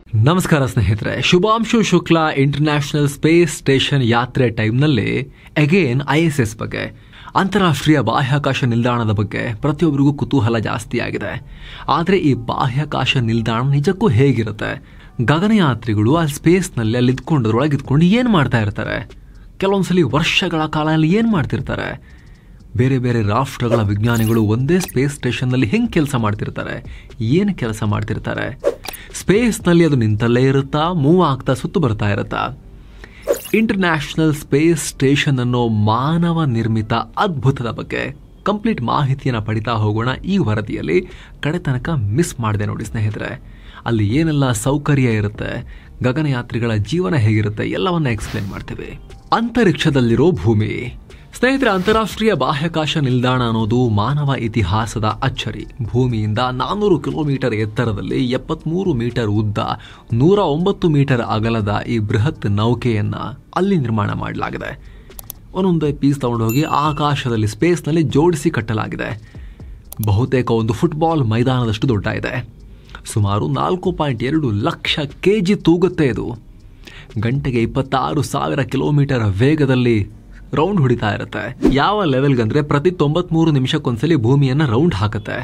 ನಮಸ್ಕಾರ ಸ್ನೇಹಿತರೆ, Shubhanshu Shukla international space station ಯಾತ್ರೆ ಟೈಮ್ನಲ್ಲಿ ಅಗೇನ್ ISS ಬಗ್ಗೆ, ಅಂತಾರಾಷ್ಟ್ರೀಯ ಬಾಹ್ಯಾಕಾಶ ನಿಲ್ದಾಣದ ಬಗ್ಗೆ ಪ್ರತಿಯೊಬ್ಬರಿಗೂ ಕುತೂಹಲ ಜಾಸ್ತಿ ಆಗಿದೆ. ಆದರೆ ಈ ಬಾಹ್ಯಾಕಾಶ ನಿಲ್ದಾಣ ನಿಜಕ್ಕೂ ಹೇಗಿರುತ್ತೆ? ಗಗನಯಾತ್ರಿಗಳು ಆ ಸ್ಪೇಸ್ನಲ್ಲಿ ಅಲ್ಲಿ ಇದ್ಕೊಂಡದ್ರೊಳಗೆ ಇದ್ಕೊಂಡು ಏನು ಮಾಡ್ತಾ ಇರ್ತಾರೆ? ಕೆಲವೊಂದ್ಸಲಿ ವರ್ಷಗಳ ಕಾಲ ಅಲ್ಲಿ ಏನು ಮಾಡ್ತಿರ್ತಾರೆ? ಬೇರೆ ಬೇರೆ ರಾಷ್ಟ್ರಗಳ ವಿಜ್ಞಾನಿಗಳು ಒಂದೇ ಸ್ಪೇಸ್ ಸ್ಟೇಷನ್ನಲ್ಲಿ ಹೆಂಗೆ ಕೆಲಸ ಮಾಡ್ತಿರ್ತಾರೆ? ಏನು ಕೆಲಸ ಮಾಡ್ತಿರ್ತಾರೆ? ಸ್ಪೇಸ್ನಲ್ಲಿ ಅದು ನಿಂತಲ್ಲೇ ಇರುತ್ತಾ, ಮೂವ್ ಆಗ್ತಾ ಸುತ್ತು ಬರ್ತಾ ಇರುತ್ತಾ? ಇಂಟರ್ನ್ಯಾಷನಲ್ ಸ್ಪೇಸ್ ಸ್ಟೇಷನ್ ಅನ್ನೋ ಮಾನವ ನಿರ್ಮಿತ ಅದ್ಭುತದ ಬಗ್ಗೆ ಕಂಪ್ಲೀಟ್ ಮಾಹಿತಿಯನ್ನು ಪಡಿತಾ ಹೋಗೋಣ ಈ ವರದಿಯಲ್ಲಿ. ಕಡೆ ತನಕ ಮಿಸ್ ಮಾಡಿದೆ ನೋಡಿ ಸ್ನೇಹಿತರೆ. ಅಲ್ಲಿ ಏನೆಲ್ಲ ಸೌಕರ್ಯ ಇರುತ್ತೆ, ಗಗನಯಾತ್ರಿಗಳ ಜೀವನ ಹೇಗಿರುತ್ತೆ, ಎಲ್ಲವನ್ನ ಎಕ್ಸ್ಪ್ಲೇನ್ ಮಾಡ್ತೀವಿ. ಅಂತರಿಕ್ಷದಲ್ಲಿರೋ ಭೂಮಿ ಸ್ನೇಹಿತರೆ, ಅಂತಾರಾಷ್ಟ್ರೀಯ ಬಾಹ್ಯಾಕಾಶ ನಿಲ್ದಾಣ ಅನ್ನೋದು ಮಾನವ ಇತಿಹಾಸದ ಅಚ್ಚರಿ. ಭೂಮಿಯಿಂದ 400 ಕಿಲೋಮೀಟರ್ ಎತ್ತರದಲ್ಲಿ 73 ಮೀಟರ್ ಉದ್ದ, 109 ಮೀಟರ್ ಅಗಲದ ಈ ಬೃಹತ್ ನೌಕೆಯನ್ನ ಅಲ್ಲಿ ನಿರ್ಮಾಣ ಮಾಡಲಾಗಿದೆ. ಒಂದೊಂದೇ ಪೀಸ್ ತಗೊಂಡೋಗಿ ಆಕಾಶದಲ್ಲಿ ಸ್ಪೇಸ್ನಲ್ಲಿ ಜೋಡಿಸಿ ಕಟ್ಟಲಾಗಿದೆ. ಬಹುತೇಕ ಒಂದು ಫುಟ್ಬಾಲ್ ಮೈದಾನದಷ್ಟು ದೊಡ್ಡ ಇದೆ. ಸುಮಾರು 4.2 ಲಕ್ಷ kg ತೂಗುತ್ತೆ ಇದು. ಗಂಟೆಗೆ 26,000 ಕಿಲೋಮೀಟರ್ ವೇಗದಲ್ಲಿ ರೌಂಡ್ ಹೊಡಿತಾ ಇರುತ್ತೆ. ಯಾವ ಲೆವೆಲ್ಗಂದ್ರೆ ಪ್ರತಿ 93 ನಿಮಿಷಕ್ಕೊಂದ್ಸಲಿ ಭೂಮಿಯನ್ನ ರೌಂಡ್ ಹಾಕುತ್ತೆ.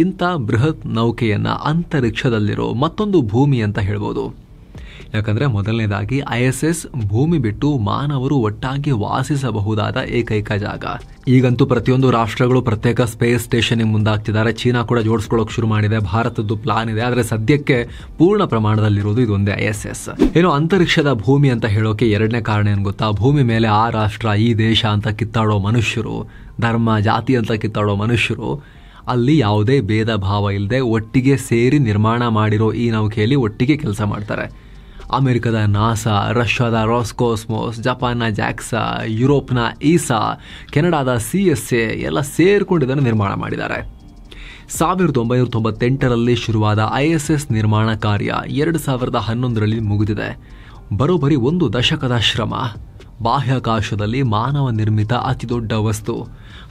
ಇಂಥ ಬೃಹತ್ ನೌಕೆಯನ್ನ ಅಂತರಿಕ್ಷದಲ್ಲಿರೋ ಮತ್ತೊಂದು ಭೂಮಿ ಅಂತ ಹೇಳ್ಬೋದು. ಯಾಕಂದ್ರೆ ಮೊದಲನೇದಾಗಿ ISS ಭೂಮಿ ಬಿಟ್ಟು ಮಾನವರು ಒಟ್ಟಾಗಿ ವಾಸಿಸಬಹುದಾದ ಏಕೈಕ ಜಾಗ. ಈಗಂತೂ ಪ್ರತಿಯೊಂದು ರಾಷ್ಟ್ರಗಳು ಪ್ರತ್ಯೇಕ ಸ್ಪೇಸ್ ಸ್ಟೇಷನ್ ಮುಂದಾಗ್ತಿದ್ದಾರೆ. ಚೀನಾ ಕೂಡ ಜೋಡಿಸ್ಕೊಳ್ಳೋಕೆ ಶುರು ಮಾಡಿದೆ. ಭಾರತದ್ದು ಪ್ಲಾನ್ ಇದೆ. ಆದರೆ ಸದ್ಯಕ್ಕೆ ಪೂರ್ಣ ಪ್ರಮಾಣದಲ್ಲಿರೋದು ಇದೊಂದೇ ISS. ಏನೋ ಅಂತರಿಕ್ಷದ ಭೂಮಿ ಅಂತ ಹೇಳೋಕೆ ಎರಡನೇ ಕಾರಣ ಏನು ಗೊತ್ತಾ? ಭೂಮಿ ಮೇಲೆ ಆ ರಾಷ್ಟ್ರ ಈ ದೇಶ ಅಂತ ಕಿತ್ತಾಡೋ ಮನುಷ್ಯರು, ಧರ್ಮ ಜಾತಿ ಅಂತ ಕಿತ್ತಾಡೋ ಮನುಷ್ಯರು ಅಲ್ಲಿ ಯಾವುದೇ ಭೇದ ಭಾವ ಇಲ್ಲದೆ ಒಟ್ಟಿಗೆ ಸೇರಿ ನಿರ್ಮಾಣ ಮಾಡಿರೋ ಈ ನೌಕೆಯಲ್ಲಿ ಒಟ್ಟಿಗೆ ಕೆಲಸ ಮಾಡ್ತಾರೆ. ಅಮೆರಿಕದ ನಾಸಾ, ರಷ್ಯಾದ ರಾಸ್ಕಾಸ್ಮೋಸ್, ಜಪಾನ್ನ ಜಾಕ್ಸಾ, ಯುರೋಪ್ನ ಈಸಾ, ಕೆನಡಾದ CSA ಎಲ್ಲ ಸೇರ್ಕೊಂಡು ಇದನ್ನು ನಿರ್ಮಾಣ ಮಾಡಿದ್ದಾರೆ. 1998ರಲ್ಲಿ ಶುರುವಾದ ISS ನಿರ್ಮಾಣ ಕಾರ್ಯ 2011ರಲ್ಲಿ ಮುಗಿದಿದೆ. ಬರೋಬ್ಬರಿ 1 ದಶಕದ ಶ್ರಮ. ಬಾಹ್ಯಾಕಾಶದಲ್ಲಿ ಮಾನವ ನಿರ್ಮಿತ ಅತಿದೊಡ್ಡ ವಸ್ತು.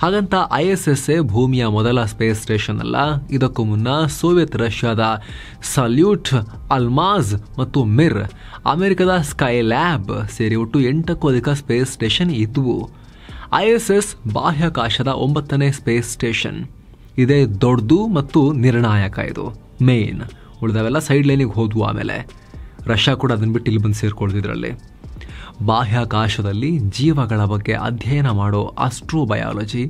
ಹಾಗಂತ ISS ಭೂಮಿಯ ಮೊದಲ ಸ್ಪೇಸ್ ಸ್ಟೇಷನ್ ಅಲ್ಲ. ಇದಕ್ಕೂ ಮುನ್ನ ಸೋವಿಯತ್ ರಷ್ಯಾದ ಸಲ್ಯೂಟ್, ಅಲ್ಮಾಜ್ ಮತ್ತು ಮಿರ್, ಅಮೆರಿಕದ ಸ್ಕೈ ಲ್ಯಾಬ್ ಸೇರಿ ಒಟ್ಟು 8ಕ್ಕೂ ಅಧಿಕ ಸ್ಪೇಸ್ ಸ್ಟೇಷನ್ ಇದ್ವು. ISS ಬಾಹ್ಯಾಕಾಶದ 9ನೇ ಸ್ಪೇಸ್ ಸ್ಟೇಷನ್. ಇದೇ ದೊಡ್ಡದು ಮತ್ತು ನಿರ್ಣಾಯಕ. ಇದು ಮೇನ್. ಉಳಿದವೆಲ್ಲ ಸೈಡ್ ಲೈನಿಗೆ ಹೋದ್ವು. ಆಮೇಲೆ ರಷ್ಯಾ ಕೂಡ ಅದನ್ನ ಬಿಟ್ಟು ಇಲ್ಲಿ ಬಂದು ಸೇರ್ಕೊಳ್ತಿದ್ರಲ್ಲಿ. ಬಾಹ್ಯಾಕಾಶದಲ್ಲಿ ಜೀವಗಳ ಬಗ್ಗೆ ಅಧ್ಯಯನ ಮಾಡೋ ಆಸ್ಟ್ರೋಬಯಾಲಜಿ,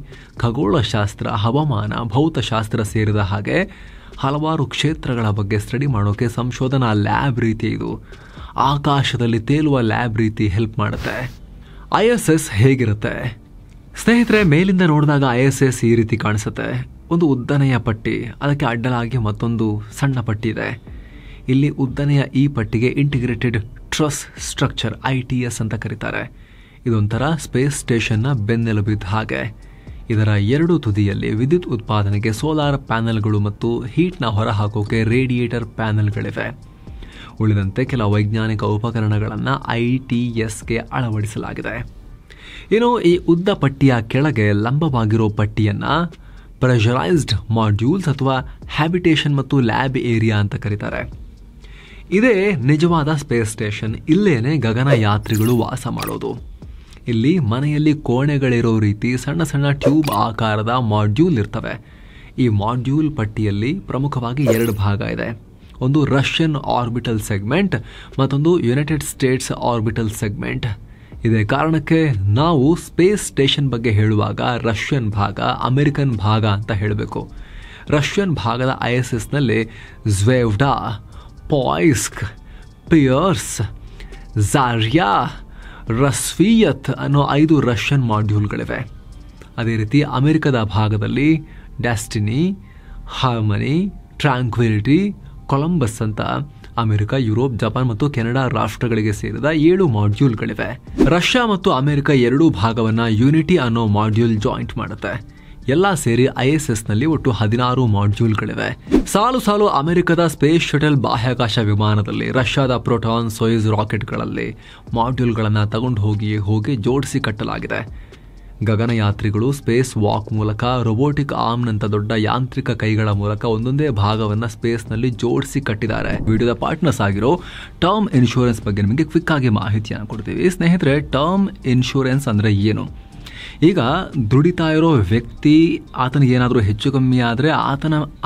ಖಗೋಳಶಾಸ್ತ್ರ, ಹವಾಮಾನ, ಭೌತಶಾಸ್ತ್ರ ಸೇರಿದ ಹಾಗೆ ಹಲವಾರು ಕ್ಷೇತ್ರಗಳ ಬಗ್ಗೆ ಸ್ಟಡಿ ಮಾಡೋಕೆ ಸಂಶೋಧನಾ ಲ್ಯಾಬ್ ರೀತಿ ಇದು. ಆಕಾಶದಲ್ಲಿ ತೇಲುವ ಲ್ಯಾಬ್ ರೀತಿ ಹೆಲ್ಪ್ ಮಾಡುತ್ತೆ. ISS ಹೇಗಿರುತ್ತೆ ಸ್ನೇಹಿತರೆ? ಮೇಲಿಂದ ನೋಡಿದಾಗ ISS ಈ ರೀತಿ ಕಾಣಿಸುತ್ತೆ. ಒಂದು ಉದ್ದನೆಯ ಪಟ್ಟಿ, ಅದಕ್ಕೆ ಅಡ್ಡಲಾಗಿ ಮತ್ತೊಂದು ಸಣ್ಣ ಪಟ್ಟಿ ಇದೆ. ಇಲ್ಲಿ ಉದ್ದನೆಯ ಈ ಪಟ್ಟಿಗೆ ಇಂಟಿಗ್ರೇಟೆಡ್ ಟ್ರಸ್ ಸ್ಟ್ರಕ್ಚರ್ ITS ಅಂತ ಕರೀತಾರೆ. ಇದೊಂಥರ ಸ್ಪೇಸ್ ಸ್ಟೇಷನ್ನ ಬೆನ್ನೆಲುಬಿದ್ದ ಹಾಗೆ. ಇದರ 2 ತುದಿಯಲ್ಲಿ ವಿದ್ಯುತ್ ಉತ್ಪಾದನೆಗೆ ಸೋಲಾರ್ ಪ್ಯಾನೆಲ್ಗಳು ಮತ್ತು ಹೀಟ್ನ ಹೊರಹಾಕೋಕೆ ರೇಡಿಯೇಟರ್ ಪ್ಯಾನೆಲ್ಗಳಿವೆ. ಉಳಿದಂತೆ ಕೆಲ ವೈಜ್ಞಾನಿಕ ಉಪಕರಣಗಳನ್ನು ITSಗೆ ಅಳವಡಿಸಲಾಗಿದೆ. ಇನ್ನು ಈ ಉದ್ದ ಪಟ್ಟಿಯ ಕೆಳಗೆ ಲಂಬವಾಗಿರೋ ಪಟ್ಟಿಯನ್ನು ಪ್ರೆಷರೈಸ್ಡ್ ಮಾಡ್ಯೂಲ್ಸ್ ಅಥವಾ ಹ್ಯಾಬಿಟೇಷನ್ ಮತ್ತು ಲ್ಯಾಬ್ ಏರಿಯಾ ಅಂತ ಕರೀತಾರೆ. ಇದೇ ನಿಜವಾದ ಸ್ಪೇಸ್ ಸ್ಟೇಷನ್. ಇಲ್ಲೇನೆ ಗಗನಯಾತ್ರಿಗಳು ವಾಸ ಮಾಡೋದು. ಇಲ್ಲಿ ಮನೆಯಲ್ಲಿ ಕೋಣೆಗಳಿರೋ ರೀತಿ ಸಣ್ಣ ಸಣ್ಣ ಟ್ಯೂಬ್ ಆಕಾರದ ಮಾಡ್ಯೂಲ್ ಇರ್ತವೆ. ಈ ಮಾಡ್ಯೂಲ್ ಪಟ್ಟಿಯಲ್ಲಿ ಪ್ರಮುಖವಾಗಿ 2 ಭಾಗ ಇದೆ. ಒಂದು ರಷ್ಯನ್ ಆರ್ಬಿಟಲ್ ಸೆಗ್ಮೆಂಟ್, ಮತ್ತೊಂದು ಯುನೈಟೆಡ್ ಸ್ಟೇಟ್ಸ್ ಆರ್ಬಿಟಲ್ ಸೆಗ್ಮೆಂಟ್. ಇದೇ ಕಾರಣಕ್ಕೆ ನಾವು ಸ್ಪೇಸ್ ಸ್ಟೇಷನ್ ಬಗ್ಗೆ ಹೇಳುವಾಗ ರಷ್ಯನ್ ಭಾಗ, ಅಮೆರಿಕನ್ ಭಾಗ ಅಂತ ಹೇಳಬೇಕು. ರಷ್ಯನ್ ಭಾಗದ ISSನಲ್ಲಿ ಜ್ವೆವ್ಡಾ, ಪಾಯ್ಸ್ಕ್, ಪಿಯರ್ಸ್, ಝಾರ್ಯಾ, ರಸ್ವಿಯತ್ ಅನ್ನೋ 5 ರಷ್ಯನ್ ಮಾಡ್ಯೂಲ್ಗಳಿವೆ. ಅದೇ ರೀತಿ ಅಮೆರಿಕದ ಭಾಗದಲ್ಲಿ ಡೆಸ್ಟಿನಿ, ಹಾರ್ಮನಿ, ಟ್ರ್ಯಾಂಕ್ವಿಲಿಟಿ, ಕೊಲಂಬಸ್ ಅಂತ ಅಮೆರಿಕ, ಯುರೋಪ್, ಜಪಾನ್ ಮತ್ತು ಕೆನಡಾ ರಾಷ್ಟ್ರಗಳಿಗೆ ಸೇರಿದ 7 ಮಾಡ್ಯೂಲ್ಗಳಿವೆ. ರಷ್ಯಾ ಮತ್ತು ಅಮೆರಿಕ 2 ಭಾಗವನ್ನ ಯುನಿಟಿ ಅನ್ನೋ ಮಾಡ್ಯೂಲ್ ಜಾಯಿಂಟ್ ಮಾಡುತ್ತೆ. ಎಲ್ಲ ಸೇರಿ ISSನಲ್ಲಿ ಒಟ್ಟು 16 ಮಾಡ್ಯೂಲ್ಗಳಿವೆ. ಸಾಲು ಸಾಲು ಅಮೆರಿಕದ ಸ್ಪೇಸ್ ಶಟಲ್ ಬಾಹ್ಯಾಕಾಶ ವಿಮಾನದಲ್ಲಿ, ರಷ್ಯಾದ ಪ್ರೋಟಾನ್ ಸೋಯುಜ್ ರಾಕೆಟ್ಗಳಲ್ಲಿ ಮಾಡ್ಯೂಲ್ಗಳನ್ನು ತಗೊಂಡು ಹೋಗಿ ಜೋಡಿಸಿ ಕಟ್ಟಲಾಗಿದೆ. ಗಗನಯಾತ್ರಿಗಳು ಸ್ಪೇಸ್ ವಾಕ್ ಮೂಲಕ, ರೊಬೋಟಿಕ್ ಆರ್ಮ್ನಂತ ದೊಡ್ಡ ಯಾಂತ್ರಿಕ ಕೈಗಳ ಮೂಲಕ ಒಂದೊಂದೇ ಭಾಗವನ್ನ ಸ್ಪೇಸ್ನಲ್ಲಿ ಜೋಡಿಸಿ ಕಟ್ಟಿದ್ದಾರೆ. ವಿಡಿಯೋದ ಪಾರ್ಟ್ನರ್ಸ್ ಆಗಿರೋ ಟರ್ಮ್ ಇನ್ಶೂರೆನ್ಸ್ ಬಗ್ಗೆ ನಿಮಗೆ ಕ್ವಿಕ್ ಆಗಿ ಮಾಹಿತಿಯನ್ನು ಕೊಡ್ತೀವಿ. ಸ್ನೇಹಿತರೆ, ಟರ್ಮ್ ಇನ್ಶೂರೆನ್ಸ್ ಅಂದ್ರೆ ಏನು? ಈಗ ದುಡಿತಾ ಇರೋ ವ್ಯಕ್ತಿ ಆತನಿಗೆ ಏನಾದರೂ ಹೆಚ್ಚು ಕಮ್ಮಿ ಆದರೆ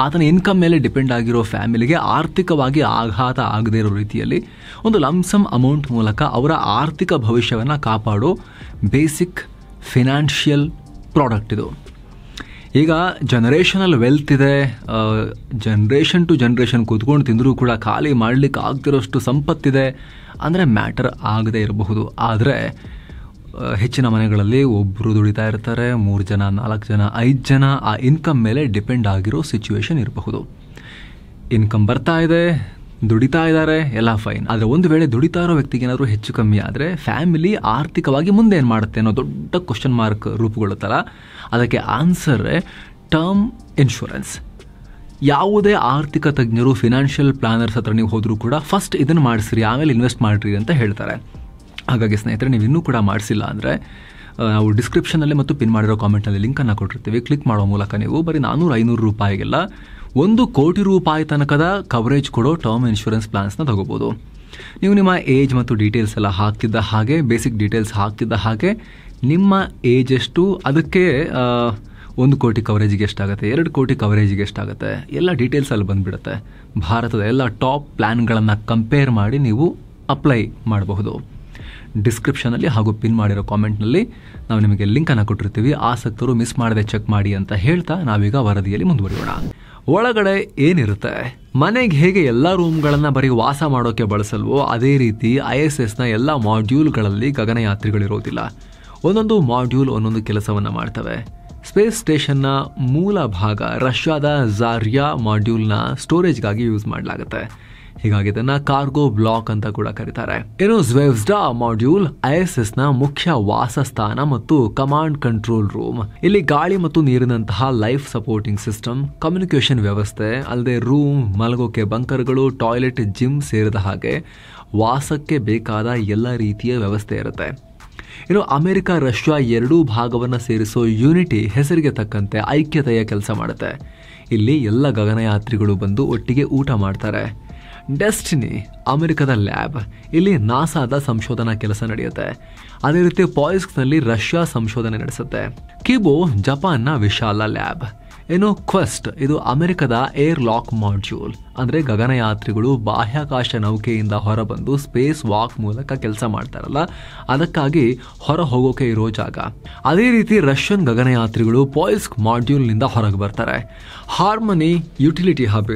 ಆತನ ಇನ್ಕಮ್ ಮೇಲೆ ಡಿಪೆಂಡ್ ಆಗಿರೋ ಫ್ಯಾಮಿಲಿಗೆ ಆರ್ಥಿಕವಾಗಿ ಆಘಾತ ಆಗದೇ ಇರೋ ರೀತಿಯಲ್ಲಿ ಒಂದು ಲಂಸಮ್ ಅಮೌಂಟ್ ಮೂಲಕ ಅವರ ಆರ್ಥಿಕ ಭವಿಷ್ಯವನ್ನು ಕಾಪಾಡೋ ಬೇಸಿಕ್ ಫಿನಾನ್ಷಿಯಲ್ ಪ್ರಾಡಕ್ಟ್ ಇದು. ಈಗ ಜನರೇಷನಲ್ ವೆಲ್ತ್ ಇದೆ, ಜನ್ರೇಷನ್ ಟು ಜನ್ರೇಷನ್ ಕೂತ್ಕೊಂಡು ತಿಂದರೂ ಕೂಡ ಖಾಲಿ ಮಾಡಲಿಕ್ಕೆ ಆಗ್ತಿರೋಷ್ಟು ಸಂಪತ್ತಿದೆ ಅಂದರೆ ಮ್ಯಾಟರ್ ಆಗದೇ ಇರಬಹುದು. ಆದರೆ ಹೆಚ್ಚಿನ ಮನೆಗಳಲ್ಲಿ ಒಬ್ಬರು ದುಡಿತಾ ಇರ್ತಾರೆ, 3 ಜನ, 4 ಜನ, 5 ಜನ ಆ ಇನ್ಕಮ್ ಮೇಲೆ ಡಿಪೆಂಡ್ ಆಗಿರೋ ಸಿಚುವೇಶನ್ ಇರಬಹುದು. ಇನ್ಕಮ್ ಬರ್ತಾ ಇದೆ, ದುಡಿತಾ ಇದ್ದಾರೆ, ಎಲ್ಲ ಫೈನ್. ಆದರೆ ಒಂದು ವೇಳೆ ದುಡಿತಾ ಇರೋ ವ್ಯಕ್ತಿಗೆ ಏನಾದರೂ ಹೆಚ್ಚು ಕಮ್ಮಿ ಆದರೆ ಫ್ಯಾಮಿಲಿ ಆರ್ಥಿಕವಾಗಿ ಮುಂದೆ ಏನು ಮಾಡುತ್ತೆ ಅನ್ನೋ ದೊಡ್ಡ ಕ್ವಶನ್ ಮಾರ್ಕ್ ರೂಪುಗೊಳ್ಳುತ್ತಲ್ಲ, ಅದಕ್ಕೆ ಆನ್ಸರ್ ಟರ್ಮ್ ಇನ್ಶೂರೆನ್ಸ್. ಯಾವುದೇ ಆರ್ಥಿಕ ತಜ್ಞರು, ಫಿನಾನ್ಷಿಯಲ್ ಪ್ಲಾನರ್ಸ್ ಹತ್ರ ನೀವು ಹೋದರೂ ಕೂಡ ಫಸ್ಟ್ ಇದನ್ನು ಮಾಡಿಸ್ರಿ, ಆಮೇಲೆ ಇನ್ವೆಸ್ಟ್ ಮಾಡಿರಿ ಅಂತ ಹೇಳ್ತಾರೆ. ಹಾಗಾಗಿ ಸ್ನೇಹಿತರೆ, ನೀವು ಇನ್ನೂ ಕೂಡ ಮಾಡಿಸಿಲ್ಲ ಅಂದರೆ ನಾವು ಡಿಸ್ಕ್ರಿಪ್ಷನಲ್ಲಿ ಮತ್ತು ಪಿನ್ ಮಾಡಿರೋ ಕಾಮೆಂಟ್ನಲ್ಲಿ ಲಿಂಕನ್ನು ಕೊಟ್ಟಿರ್ತೀವಿ. ಕ್ಲಿಕ್ ಮಾಡೋ ಮೂಲಕ ನೀವು ಬರೀ 400-500 ರೂಪಾಯಿಗೆಲ್ಲ 1 ಕೋಟಿ ರೂಪಾಯಿ ತನಕದ ಕವರೇಜ್ ಕೊಡೋ ಟರ್ಮ್ ಇನ್ಶೂರೆನ್ಸ್ ಪ್ಲಾನ್ಸ್ನ ತಗೋಬೋದು. ನೀವು ನಿಮ್ಮ ಏಜ್ ಮತ್ತು ಡೀಟೇಲ್ಸ್ ಎಲ್ಲ ಹಾಕ್ತಿದ್ದ ಹಾಗೆ, ಬೇಸಿಕ್ ಡೀಟೇಲ್ಸ್ ಹಾಕ್ತಿದ್ದ ಹಾಗೆ ನಿಮ್ಮ ಏಜ್ ಎಷ್ಟು, ಅದಕ್ಕೆ 1 ಕೋಟಿ ಕವರೇಜಿಗೆ ಎಷ್ಟಾಗುತ್ತೆ, 2 ಕೋಟಿ ಕವರೇಜಿಗೆ ಎಷ್ಟಾಗುತ್ತೆ, ಎಲ್ಲ ಡೀಟೇಲ್ಸ್ ಅಲ್ಲಿ ಬಂದುಬಿಡುತ್ತೆ. ಭಾರತದ ಎಲ್ಲ ಟಾಪ್ ಪ್ಲ್ಯಾನ್ಗಳನ್ನು ಕಂಪೇರ್ ಮಾಡಿ ನೀವು ಅಪ್ಲೈ ಮಾಡಬಹುದು. ಡಿಸ್ಕ್ರಿಪ್ಷನಲ್ಲಿ ಹಾಗೂ ಪಿನ್ ಮಾಡಿರೋ ಕಾಮೆಂಟ್ನಲ್ಲಿ ನಾವು ನಿಮಗೆ ಲಿಂಕನ್ನು ಕೊಟ್ಟಿರ್ತೀವಿ. ಆಸಕ್ತರು ಮಿಸ್ ಮಾಡದೆ ಚೆಕ್ ಮಾಡಿ ಅಂತ ಹೇಳ್ತಾ ನಾವೀಗ ವರದಿಯಲ್ಲಿ ಮುಂದುವರಿಯೋಣ. ಒಳಗಡೆ ಏನಿರುತ್ತೆ? ಮನೆಗೆ ಹೇಗೆ ಎಲ್ಲ ರೂಮ್ಗಳನ್ನು ಬರೀ ವಾಸ ಮಾಡೋಕೆ ಬಳಸಲ್ವೋ ಅದೇ ರೀತಿ ISSನ ಎಲ್ಲ ಮಾಡ್ಯೂಲ್ಗಳಲ್ಲಿ ಗಗನಯಾತ್ರಿಗಳಿರೋದಿಲ್ಲ. ಒಂದೊಂದು ಮಾಡ್ಯೂಲ್ ಒಂದೊಂದು ಕೆಲಸವನ್ನು ಮಾಡ್ತವೆ. ಸ್ಪೇಸ್ ಸ್ಟೇಷನ್ನ ಮೂಲ ಭಾಗ ರಷ್ಯಾದ ಝಾರಿಯಾ ಮಾಡ್ಯೂಲ್ನ ಸ್ಟೋರೇಜ್ಗಾಗಿ ಯೂಸ್ ಮಾಡಲಾಗುತ್ತೆ. ಹೀಗಾಗಿ ಇದನ್ನ ಕಾರ್ಗೋ ಬ್ಲಾಕ್ ಅಂತ ಕೂಡ ಕರೀತಾರೆ. ಇನ್ನು ಜ್ವೆಜ್ಡಾ ಮಾಡ್ಯೂಲ್ ISSನ ಮುಖ್ಯ ವಾಸಸ್ಥಾನ ಮತ್ತು ಕಮಾಂಡ್ ಕಂಟ್ರೋಲ್ ರೂಮ್. ಇಲ್ಲಿ ಗಾಳಿ ಮತ್ತು ನೀರಿನಂತಹ ಲೈಫ್ ಸಪೋರ್ಟಿಂಗ್ ಸಿಸ್ಟಮ್, ಕಮ್ಯುನಿಕೇಶನ್ ವ್ಯವಸ್ಥೆ, ಅಲ್ಲದೆ ರೂಮ್, ಮಲಗೋಕೆ ಬಂಕರ್ಗಳು, ಟಾಯ್ಲೆಟ್, ಜಿಮ್ ಸೇರಿದ ಹಾಗೆ ವಾಸಕ್ಕೆ ಬೇಕಾದ ಎಲ್ಲ ರೀತಿಯ ವ್ಯವಸ್ಥೆ ಇರುತ್ತೆ. ಇನ್ನು ಅಮೆರಿಕ, ರಷ್ಯಾ ಎರಡೂ ಭಾಗವನ್ನು ಸೇರಿಸೋ ಯುನಿಟಿ ಹೆಸರಿಗೆ ತಕ್ಕಂತೆ ಐಕ್ಯತೆಯ ಕೆಲಸ ಮಾಡುತ್ತೆ. ಇಲ್ಲಿ ಎಲ್ಲ ಗಗನಯಾತ್ರಿಗಳು ಬಂದು ಒಟ್ಟಿಗೆ ಊಟ ಮಾಡ್ತಾರೆ. ಡೆಸ್ಟಿನಿ ಅಮೆರಿಕದ ಲ್ಯಾಬ್, ಇಲ್ಲಿ ನಾಸಾದ ಸಂಶೋಧನಾ ಕೆಲಸ ನಡೆಯುತ್ತೆ. ಅದೇ ರೀತಿ ಪಾಯ್ಸ್ಕ್ನಲ್ಲಿ ರಷ್ಯಾ ಸಂಶೋಧನೆ ನಡೆಸುತ್ತೆ. ಕಿಬೋ ಜಪಾನ್ನ ವಿಶಾಲ ಲ್ಯಾಬ್. ಇನ್ನು ಕ್ವೆಸ್ಟ್, ಇದು ಅಮೆರಿಕದ ಏರ್ ಲಾಕ್ ಮಾಡ್ಯೂಲ್, ಅಂದ್ರೆ ಗಗನಯಾತ್ರಿಗಳು ಬಾಹ್ಯಾಕಾಶ ನೌಕೆಯಿಂದ ಹೊರಬಂದು ಸ್ಪೇಸ್ ವಾಕ್ ಮೂಲಕ ಕೆಲಸ ಮಾಡ್ತಾರಲ್ಲ, ಅದಕ್ಕಾಗಿ ಹೊರ ಹೋಗೋಕೆ ಇರೋ ಜಾಗ. ಅದೇ ರೀತಿ ರಷ್ಯನ್ ಗಗನಯಾತ್ರಿಗಳು ಪಾಯ್ಸ್ಕ್ ಮಾಡ್ಯೂಲ್ನಿಂದ ಹೊರಗೆ ಬರ್ತಾರೆ. ಹಾರ್ಮನಿ ಯುಟಿಲಿಟಿ ಹಬ್,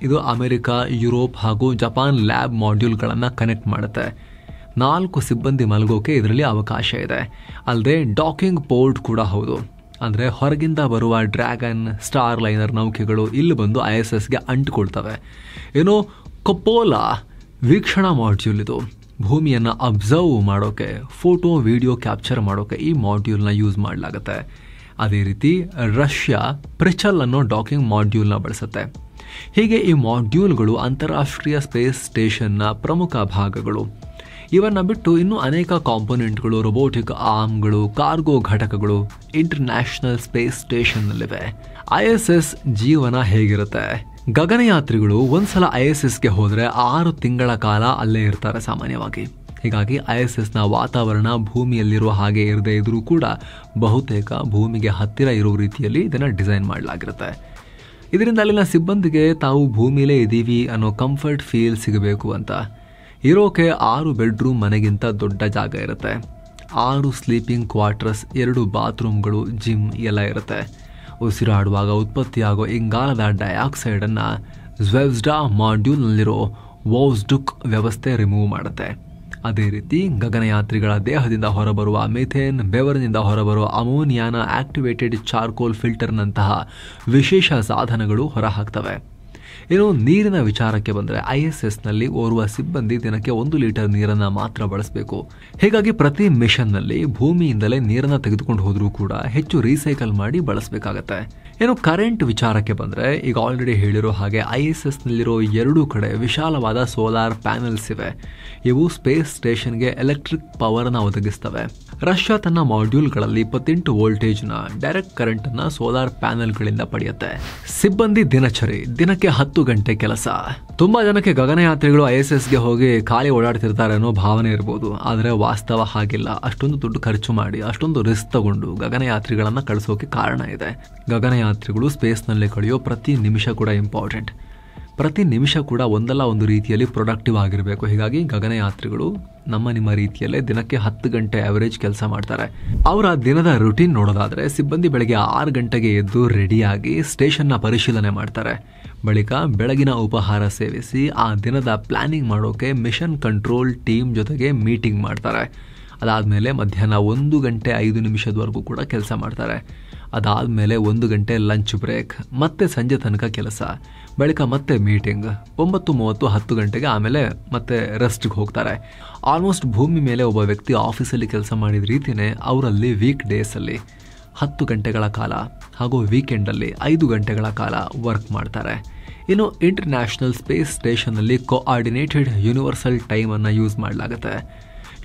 ಇದು ಅಮೆರಿಕ, ಯುರೋಪ್ ಹಾಗೂ ಜಪಾನ್ ಲ್ಯಾಬ್ ಮಾಡ್ಯೂಲ್ಗಳನ್ನು ಕನೆಕ್ಟ್ ಮಾಡುತ್ತೆ. 4 ಸಿಬ್ಬಂದಿ ಮಲಗೋಕೆ ಇದರಲ್ಲಿ ಅವಕಾಶ ಇದೆ. ಅಲ್ಲದೆ ಡಾಕಿಂಗ್ ಪೋರ್ಟ್ ಕೂಡ ಹೌದು. ಅಂದರೆ ಹೊರಗಿಂದ ಬರುವ ಡ್ರ್ಯಾಗನ್, ಸ್ಟಾರ್ ಲೈನರ್ ನೌಕೆಗಳು ಇಲ್ಲಿ ಬಂದು ISSಗೆ ಅಂಟಿಕೊಳ್ತವೆ. ಏನೋ ಕೊಪ್ಪೋಲಾ ವೀಕ್ಷಣಾ ಮಾಡ್ಯೂಲ್, ಇದು ಭೂಮಿಯನ್ನು ಅಬ್ಸರ್ವ್ ಮಾಡೋಕೆ, ಫೋಟೋ ವಿಡಿಯೋ ಕ್ಯಾಪ್ಚರ್ ಮಾಡೋಕೆ ಈ ಮಾಡ್ಯೂಲ್ನ ಯೂಸ್ ಮಾಡಲಾಗುತ್ತೆ. ಅದೇ ರೀತಿ ರಷ್ಯಾ ಪ್ರಿಚಲ್ ಅನ್ನೋ ಡಾಕಿಂಗ್ ಮಾಡ್ಯೂಲ್ನ ಬಳಸುತ್ತೆ. ಹೀಗೆ ಈ ಮಾಡ್ಯೂಲ್ಗಳು ಅಂತಾರಾಷ್ಟ್ರೀಯ ಸ್ಪೇಸ್ ಸ್ಟೇಷನ್ನ ಪ್ರಮುಖ ಭಾಗಗಳು. ಇವನ್ನ ಬಿಟ್ಟು ಇನ್ನೂ ಅನೇಕ ಕಾಂಪೊನೆಂಟ್ಗಳು, ರೊಬೋಟಿಕ್ ಆರ್ಮ್ಗಳು, ಕಾರ್ಗೋ ಘಟಕಗಳು ಇಂಟರ್ನ್ಯಾಷನಲ್ ಸ್ಪೇಸ್ ಸ್ಟೇಷನ್ನಲ್ಲಿವೆ. ISS ಜೀವನ ಹೇಗಿರುತ್ತೆ? ಗಗನಯಾತ್ರಿಗಳು ಒಂದ್ಸಲ ISSಗೆ ಹೋದರೆ 6 ತಿಂಗಳ ಕಾಲ ಅಲ್ಲೇ ಇರ್ತಾರೆ ಸಾಮಾನ್ಯವಾಗಿ. ಹೀಗಾಗಿ ISSನ ವಾತಾವರಣ ಭೂಮಿಯಲ್ಲಿರುವ ಹಾಗೆ ಇರದೇ ಇದ್ರೂ ಕೂಡ ಬಹುತೇಕ ಭೂಮಿಗೆ ಹತ್ತಿರ ಇರೋ ರೀತಿಯಲ್ಲಿ ಇದನ್ನು ಡಿಸೈನ್ ಮಾಡಲಾಗಿರುತ್ತೆ. ಇದರಿಂದ ಅಲ್ಲಿನ ಸಿಬ್ಬಂದಿಗೆ ತಾವು ಭೂಮಿಲೇ ಇದ್ದೀವಿ ಅನ್ನೋ ಕಂಫರ್ಟ್ ಫೀಲ್ ಸಿಗಬೇಕು ಅಂತ ಇರೋಕೆ 6 ಬೆಡ್ರೂಮ್ ಮನೆಗಿಂತ ದೊಡ್ಡ ಜಾಗ ಇರುತ್ತೆ. 6 ಸ್ಲೀಪಿಂಗ್ ಕ್ವಾರ್ಟರ್ಸ್, 2 ಬಾತ್ರೂಮ್ಗಳು, ಜಿಮ್ ಎಲ್ಲ ಇರುತ್ತೆ. ಉಸಿರಾಡುವಾಗ ಉತ್ಪತ್ತಿಯಾಗೋ ಇಂಗಾಲದ ಡೈಆಕ್ಸೈಡನ್ನು ಜ್ವೆಜ್ಡಾ ಮಾಡ್ಯೂಲ್ನಲ್ಲಿರೋ ವೋಜ್ಡುಕ್ ವ್ಯವಸ್ಥೆ ರಿಮೂವ್ ಮಾಡುತ್ತೆ. ಅದೇ ರೀತಿ ಗಗನಯಾತ್ರಿಗಳ ದೇಹದಿಂದ ಹೊರಬರುವ ಮಿಥೇನ್, ಬೆವರಿನಿಂದ ಹೊರಬರುವ ಅಮೋನಿಯಾನ ಆಕ್ಟಿವೇಟೆಡ್ ಚಾರ್ಕೋಲ್ ಫಿಲ್ಟರ್ನಂತಹ ವಿಶೇಷ ಸಾಧನಗಳು ಹೊರಹಾಕ್ತವೆ. ಇನ್ನು ನೀರಿನ ವಿಚಾರಕ್ಕೆ ಬಂದರೆ ISSನಲ್ಲಿ ಓರ್ವ ಸಿಬ್ಬಂದಿ ದಿನಕ್ಕೆ 1 ಲೀಟರ್ ನೀರನ್ನು ಮಾತ್ರ ಬಳಸಬೇಕು. ಹೀಗಾಗಿ ಪ್ರತಿ ಮಿಷನ್ನಲ್ಲಿ ಭೂಮಿಯಿಂದಲೇ ನೀರನ್ನು ತೆಗೆದುಕೊಂಡು ಹೋದರೂ ಕೂಡ ಹೆಚ್ಚು ರೀಸೈಕಲ್ ಮಾಡಿ ಬಳಸಬೇಕಾಗತ್ತೆ. ಇನ್ನು ಕರೆಂಟ್ ವಿಚಾರಕ್ಕೆ ಬಂದರೆ ಈಗ ಆಲ್ರೆಡಿ ಹೇಳಿರೋ ಹಾಗೆ ISSನಲ್ಲಿರೋ 2 ಕಡೆ ವಿಶಾಲವಾದ ಸೋಲಾರ್ ಪ್ಯಾನೆಲ್ಸ್ ಇವೆ. ಇವು ಸ್ಪೇಸ್ ಸ್ಟೇಷನ್ಗೆ ಎಲೆಕ್ಟ್ರಿಕ್ ಪವರ್ನ ಒದಗಿಸ್ತವೆ. ರಷ್ಯಾ ತನ್ನ ಮಾಡ್ಯೂಲ್ಗಳಲ್ಲಿ 28 ವೋಲ್ಟೇಜ್ನ ಡೈರೆಕ್ಟ್ ಕರೆಂಟ್ ಅನ್ನ ಸೋಲಾರ್ ಪ್ಯಾನೆಲ್ಗಳಿಂದ ಪಡೆಯುತ್ತೆ. ಸಿಬ್ಬಂದಿ ದಿನಚರಿ ದಿನಕ್ಕೆ 10 ಗಂಟೆ ಕೆಲಸ. ತುಂಬಾ ಜನಕ್ಕೆ ಗಗನಯಾತ್ರಿಗಳು ISSಗೆ ಹೋಗಿ ಖಾಲಿ ಓಡಾಡ್ತಿರ್ತಾರೆ ಅನ್ನೋ ಭಾವನೆ ಇರಬಹುದು. ಆದರೆ ವಾಸ್ತವ ಹಾಗಿಲ್ಲ. ಅಷ್ಟೊಂದು ದುಡ್ಡು ಖರ್ಚು ಮಾಡಿ ಅಷ್ಟೊಂದು ರಿಸ್ಕ್ ತಗೊಂಡು ಗಗನಯಾತ್ರಿಗಳನ್ನ ಕಳಿಸೋಕೆ ಕಾರಣ ಇದೆ. ಗಗನಯಾತ್ರಿಗಳು ಸ್ಪೇಸ್ನಲ್ಲಿ ಕಳೆಯೋ ಪ್ರತಿ ನಿಮಿಷ ಕೂಡ ಇಂಪಾರ್ಟೆಂಟ್. ಪ್ರತಿ ನಿಮಿಷ ಕೂಡ ಒಂದಲ್ಲ ಒಂದು ರೀತಿಯಲ್ಲಿ ಪ್ರೊಡಕ್ಟಿವ್ ಆಗಿರಬೇಕು. ಹೀಗಾಗಿ ಗಗನಯಾತ್ರಿಗಳು ನಿಮ್ಮ ರೀತಿಯಲ್ಲೇ ದಿನಕ್ಕೆ 10 ಗಂಟೆ ಅವರೇಜ್ ಕೆಲಸ ಮಾಡ್ತಾರೆ. ಅವರ ದಿನದ ರುಟೀನ್ ನೋಡೋದಾದ್ರೆ ಸಿಬ್ಬಂದಿ ಬೆಳಗ್ಗೆ 6 ಗಂಟೆಗೆ ಎದ್ದು ರೆಡಿಯಾಗಿ ಸ್ಟೇಷನ್ನ ಪರಿಶೀಲನೆ ಮಾಡ್ತಾರೆ. ಬಳಿಕ ಬೆಳಗಿನ ಉಪಹಾರ ಸೇವಿಸಿ ಆ ದಿನದ ಪ್ಲಾನಿಂಗ್ ಮಾಡೋಕೆ ಮಿಷನ್ ಕಂಟ್ರೋಲ್ ಟೀಮ್ ಜೊತೆಗೆ ಮೀಟಿಂಗ್ ಮಾಡ್ತಾರೆ. ಅದಾದಮೇಲೆ ಮಧ್ಯಾಹ್ನ 1 ಗಂಟೆ 5 ನಿಮಿಷದವರೆಗೂ ಕೂಡ ಕೆಲಸ ಮಾಡ್ತಾರೆ. ಅದಾದಮೇಲೆ 1 ಗಂಟೆ ಲಂಚ್ ಬ್ರೇಕ್, ಮತ್ತೆ ಸಂಜೆ ತನಕ ಕೆಲಸ, ಬಳಿಕ ಮತ್ತೆ ಮೀಟಿಂಗ್. 9:30 10 ಗಂಟೆಗೆ ಆಮೇಲೆ ಮತ್ತೆ ರೆಸ್ಟ್ಗೆ ಹೋಗ್ತಾರೆ. ಆಲ್ಮೋಸ್ಟ್ ಭೂಮಿ ಮೇಲೆ ಒಬ್ಬ ವ್ಯಕ್ತಿ ಆಫೀಸಲ್ಲಿ ಕೆಲಸ ಮಾಡಿದ ರೀತಿಯೇ ಅವರಲ್ಲಿ ವೀಕ್ ಡೇಸಲ್ಲಿ 10 ಗಂಟೆಗಳ ಕಾಲ ಹಾಗೂ ವೀಕೆಂಡಲ್ಲಿ 5 ಗಂಟೆಗಳ ಕಾಲ ವರ್ಕ್ ಮಾಡ್ತಾರೆ. ಇನ್ನು ಇಂಟರ್ನ್ಯಾಷನಲ್ ಸ್ಪೇಸ್ ಸ್ಟೇಷನ್ನಲ್ಲಿ ಕೋಆರ್ಡಿನೇಟೆಡ್ ಯೂನಿವರ್ಸಲ್ ಟೈಮ್ ಅನ್ನು ಯೂಸ್ ಮಾಡಲಾಗುತ್ತೆ.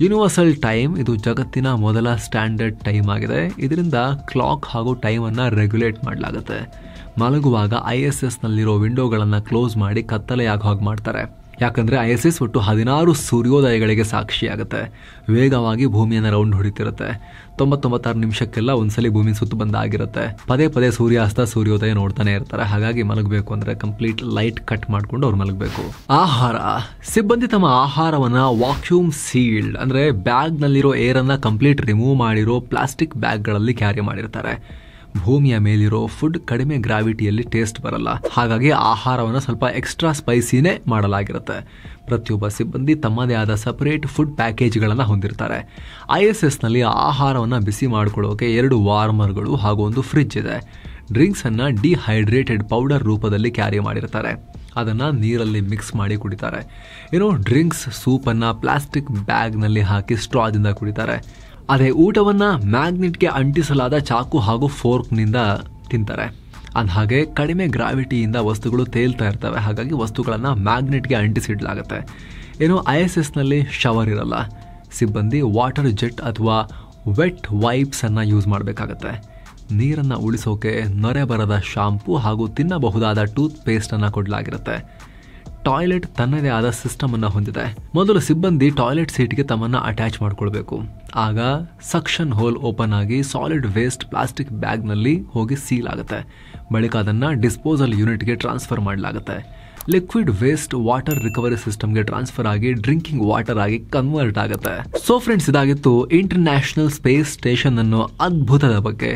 ಯೂನಿವರ್ಸಲ್ ಟೈಮ್ ಇದು ಜಗತ್ತಿನ ಮೊದಲ ಸ್ಟ್ಯಾಂಡರ್ಡ್ ಟೈಮ್ ಆಗಿದೆ. ಇದರಿಂದ ಕ್ಲಾಕ್ ಹಾಗೂ ಟೈಮನ್ನು ರೆಗ್ಯುಲೇಟ್ ಮಾಡಲಾಗುತ್ತೆ. ಮಲಗುವಾಗ ISSನಲ್ಲಿರೋ ವಿಂಡೋಗಳನ್ನು ಕ್ಲೋಸ್ ಮಾಡಿ ಕತ್ತಲೆಯಾಗೋ ಹಾಗೆ ಮಾಡ್ತಾರೆ. ಯಾಕಂದರೆ ISS ಒಟ್ಟು 16 ಸೂರ್ಯೋದಯಗಳಿಗೆ ಸಾಕ್ಷಿಯಾಗುತ್ತೆ. ವೇಗವಾಗಿ ಭೂಮಿಯನ್ನು ರೌಂಡ್ ಹೊಡಿತಿರುತ್ತೆ. 99 ನಿಮಿಷಕ್ಕೆಲ್ಲ ಒಂದ್ಸಲಿ ಭೂಮಿ ಸುತ್ತು ಬಂದಾಗಿರುತ್ತೆ. ಪದೇ ಪದೇ ಸೂರ್ಯಾಸ್ತ ಸೂರ್ಯೋದಯ ನೋಡ್ತಾನೆ ಇರ್ತಾರೆ. ಹಾಗಾಗಿ ಮಲಗಬೇಕು ಅಂದರೆ ಕಂಪ್ಲೀಟ್ ಲೈಟ್ ಕಟ್ ಮಾಡಿಕೊಂಡು ಅವ್ರು ಮಲಗಬೇಕು. ಆಹಾರ. ಸಿಬ್ಬಂದಿ ತಮ್ಮ ಆಹಾರವನ್ನ ವಾಕ್ಯೂಮ್ ಸೀಲ್ಡ್ ಅಂದರೆ ಬ್ಯಾಗ್ನಲ್ಲಿರೋ ಏರನ್ನು ಕಂಪ್ಲೀಟ್ ರಿಮೂವ್ ಮಾಡಿರೋ ಪ್ಲಾಸ್ಟಿಕ್ ಬ್ಯಾಗ್ಗಳಲ್ಲಿ ಕ್ಯಾರಿ ಮಾಡಿರ್ತಾರೆ. ಭೂಮಿಯ ಮೇಲಿರೋ ಫುಡ್ ಕಡಿಮೆ ಗ್ರಾವಿಟಿಯಲ್ಲಿ ಟೇಸ್ಟ್ ಬರಲ್ಲ. ಹಾಗಾಗಿ ಆಹಾರವನ್ನು ಸ್ವಲ್ಪ ಎಕ್ಸ್ಟ್ರಾ ಸ್ಪೈಸಿನೇ ಮಾಡಲಾಗಿರುತ್ತೆ. ಪ್ರತಿಯೊಬ್ಬ ಸಿಬ್ಬಂದಿ ತಮ್ಮದೇ ಆದ ಸಪರೇಟ್ ಫುಡ್ ಪ್ಯಾಕೇಜ್ಗಳನ್ನು ಹೊಂದಿರ್ತಾರೆ. ISSನಲ್ಲಿ ಆಹಾರವನ್ನು ಬಿಸಿ ಮಾಡಿಕೊಳ್ಳೋಕೆ 2 ವಾರ್ಮರ್ಗಳು ಹಾಗೂ ಒಂದು ಫ್ರಿಡ್ಜ್ ಇದೆ. ಡ್ರಿಂಕ್ಸನ್ನು ಡಿಹೈಡ್ರೇಟೆಡ್ ಪೌಡರ್ ರೂಪದಲ್ಲಿ ಕ್ಯಾರಿ ಮಾಡಿರ್ತಾರೆ. ಅದನ್ನು ನೀರಲ್ಲಿ ಮಿಕ್ಸ್ ಮಾಡಿ ಕುಡಿತಾರೆ. ಏನೋ ಡ್ರಿಂಕ್ಸ್ ಸೂಪನ್ನು ಪ್ಲಾಸ್ಟಿಕ್ ಬ್ಯಾಗ್ನಲ್ಲಿ ಹಾಕಿ ಸ್ಟ್ರಾದಿಂದ ಕುಡಿತಾರೆ. ಅದೇ ಊಟವನ್ನು ಮ್ಯಾಗ್ನೆಟ್ಗೆ ಅಂಟಿಸಲಾದ ಚಾಕು ಹಾಗೂ ಫೋರ್ಕ್ನಿಂದ ತಿಂತಾರೆ. ಅಂದಹಾಗೆ ಕಡಿಮೆ ಗ್ರಾವಿಟಿಯಿಂದ ವಸ್ತುಗಳು ತೇಲ್ತಾ ಇರ್ತವೆ. ಹಾಗಾಗಿ ವಸ್ತುಗಳನ್ನು ಮ್ಯಾಗ್ನೆಟ್ಗೆ ಅಂಟಿಸಿಡಲಾಗುತ್ತೆ. ಏನೋ ISSನಲ್ಲಿ ಶವರ್ ಇರಲ್ಲ. ಸಿಬ್ಬಂದಿ ವಾಟರ್ ಜೆಟ್ ಅಥವಾ ವೆಟ್ ವೈಪ್ಸನ್ನು ಯೂಸ್ ಮಾಡಬೇಕಾಗತ್ತೆ. ನೀರನ್ನು ಉಳಿಸೋಕೆ ನೊರೆ ಬರದ ಶಾಂಪೂ ಹಾಗೂ ತಿನ್ನಬಹುದಾದ ಟೂತ್ ಪೇಸ್ಟನ್ನು ಕೊಡಲಾಗಿರುತ್ತೆ. ಟಾಯ್ಲೆಟ್ ತನ್ನದೇ ಆದ ಸಿಸ್ಟಮ್ ಅನ್ನು ಹೊಂದಿದೆ. ಮೊದಲು ಸಿಬ್ಬಂದಿ ಟಾಯ್ಲೆಟ್ ಸೀಟ್ಗೆ ತಮ್ಮನ್ನು ಅಟ್ಯಾಚ್ ಮಾಡಿಕೊಳ್ಬೇಕು. ಆಗ ಸಕ್ಷನ್ ಹೋಲ್ ಓಪನ್ ಆಗಿ ಸಾಲಿಡ್ ವೇಸ್ಟ್ ಪ್ಲಾಸ್ಟಿಕ್ ಬ್ಯಾಗ್ನಲ್ಲಿ ಹೋಗಿ ಸೀಲ್ ಆಗುತ್ತೆ. ಬಳಿಕ ಅದನ್ನು ಡಿಸ್ಪೋಸಲ್ ಯೂನಿಟ್ಗೆ ಟ್ರಾನ್ಸ್ಫರ್ ಮಾಡಲಾಗುತ್ತೆ. ಲಿಕ್ವಿಡ್ ವೇಸ್ಟ್ ವಾಟರ್ ರಿಕವರಿ ಸಿಸ್ಟಮ್ಗೆ ಟ್ರಾನ್ಸ್ಫರ್ ಆಗಿ ಡ್ರಿಂಕಿಂಗ್ ವಾಟರ್ ಆಗಿ ಕನ್ವರ್ಟ್ ಆಗುತ್ತೆ. ಸೊ ಫ್ರೆಂಡ್ಸ್, ಇದಾಗಿತ್ತು ಇಂಟರ್ನ್ಯಾಷನಲ್ ಸ್ಪೇಸ್ ಸ್ಟೇಷನ್ ಅನ್ನೋ ಅದ್ಭುತದ ಬಗ್ಗೆ.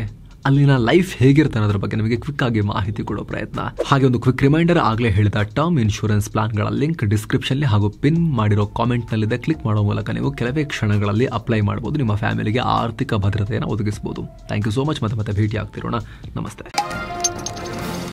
ಅಲ್ಲಿನ ಲೈಫ್ ಹೇಗಿರುತ್ತೆ ಅನ್ನೋದ್ರ ಬಗ್ಗೆ ನಿಮಗೆ ಕ್ವಿಕ್ ಆಗಿ ಮಾಹಿತಿ ಕೊಡೋ ಪ್ರಯತ್ನ. ಹಾಗೆ ಒಂದು ಕ್ವಿಕ್ ರಿಮೈಂಡರ್, ಆಗಲೇ ಹೇಳಿದ ಟರ್ಮ್ ಇನ್ಶೂರೆನ್ಸ್ ಪ್ಲಾನ್ಗಳ ಲಿಂಕ್ ಡಿಸ್ಕ್ರಿಪ್ಷನ್ ಹಾಗೂ ಪಿನ್ ಮಾಡಿರೋ ಕಾಮೆಂಟ್ ನಲ್ಲಿದೆ. ಕ್ಲಿಕ್ ಮಾಡೋ ಮೂಲಕ ನೀವು ಕೆಲವೇ ಕ್ಷಣಗಳಲ್ಲಿ ಅಪ್ಲೈ ಮಾಡಬಹುದು. ನಿಮ್ಮ ಫ್ಯಾಮಿಲಿಗೆ ಆರ್ಥಿಕ ಭದ್ರತೆಯನ್ನು ಒದಗಿಸಬಹುದು. Thank you so much. ಮತ್ತೆ ಭೇಟಿ ಆಗ್ತಿರೋಣ. ನಮಸ್ತೆ.